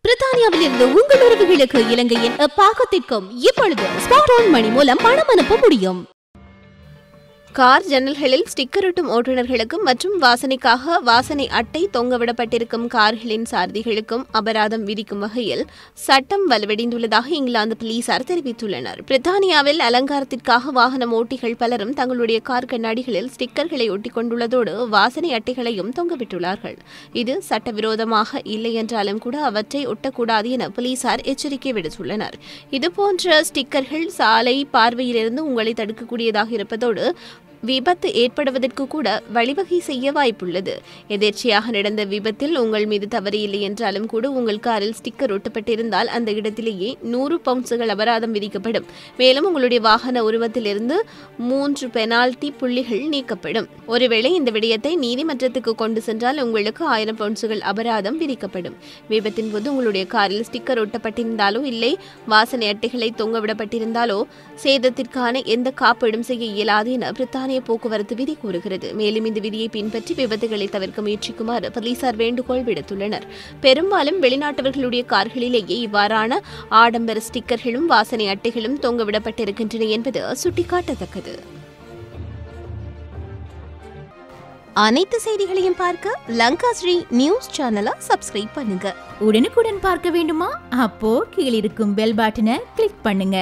பிரித்தானியாவில் இருந்து உங்கள் உறவுகளுக்கு இலங்கையின் பாகத்திற்கும் இப்பொழுது ஸ்மார்ட் போன் மணி மூலம் பணம் அனுப்ப முடியும். கார் ஜன்னல்களில் ஸ்டிக்கர் ஒட்டும் ஓட்டுநர்களுக்கும் மற்றும் வாசனைக்காக வாசனை அட்டை தொங்கவிடப்பட்டிருக்கும் கார்களின் சாரதிகளுக்கும் அபராதம் விதிக்கும் வகையில் சட்டம் வலுவடைந்துள்ளதாக இங்கிலாந்து போலீசார் தெரிவித்துள்ளனர். பிரித்தானியாவில் அலங்காரத்திற்காக வாகன ஓட்டிகள் பலரும் தங்களுடைய கார் கண்ணாடிகளில் ஸ்டிக்கர்களை ஒட்டிக் கொண்டுள்ளதோடு வாசனை அட்டைகளையும் தொங்கவிட்டுள்ளார்கள். இது சட்டவிரோதமாக இல்லை என்றாலும் கூட அவற்றை ஒட்டக்கூடாது என போலீசார் எச்சரிக்கை விடுத்துள்ளனர். இதுபோன்ற ஸ்டிக்கர்கள் சாலை பார்வையிலிருந்து உங்களை தடுக்கக்கூடியதாக இருப்பதோடு விபத்து ஏற்படுவதற்கு கூட வழிவகை செய்ய வாய்ப்புள்ளது. எதேர்ச்சியாக நடந்த விபத்தில் உங்கள் மீது தவறு இல்லை என்றாலும் கூட உங்கள் காரில் ஸ்டிக்கர் ஒட்டப்பட்டிருந்தால் அந்த இடத்திலேயே 100 பவுண்ட்ஸ்கள் அபராதம் விதிக்கப்படும். மேலும் உங்களுடைய வாகன உருவத்திலிருந்து 3 பெனால்டி புள்ளிகள் நீக்கப்படும். ஒருவேளை இந்த விடயத்தை நீதிமன்றத்துக்கு கொண்டு சென்றால் உங்களுக்கு 1000 பவுண்ட்ஸ்கள் அபராதம் விதிக்கப்படும். விபத்தின் போது உங்களுடைய காரில் ஸ்டிக்கர் ஒட்டப்பட்டிருந்தாலோ இல்லை வாசனை அட்டைகளை தொங்கவிடப்பட்டிருந்தாலோ சேதத்திற்கான எந்த காப்பீடும் செய்ய இயலாது என பிரித்தானிய போக்குவரத்து விதி கூறுகிறது. மேலும் இந்த விதியை பின்பற்றி விபத்துகளை தவிர்க்க முயற்சிக்குமாறு போலீசார் வேண்டுகோள் விடுத்துள்ளனர். பெரும்பாலும் வெளிநாட்டவர்களுடைய கார்களிலேயே இவ்வாறான ஆடம்பர ஸ்டிக்கர்களும் வாசனை அட்டைகளும் தொங்கவிடப்பட்டிருக்கின்றன என்பது சுட்டிக்காட்டத்தக்கது. அனைத்து செய்திகளையும் பார்க்க லங்காஸ்ரீ நியூஸ் சேனலை சப்ஸ்கிரைப் பண்ணுங்க. உடனுக்குடன் பார்க்க வேண்டுமா? அப்போ கீழிருக்கும் பெல் பட்டனை கிளிக் பண்ணுங்க.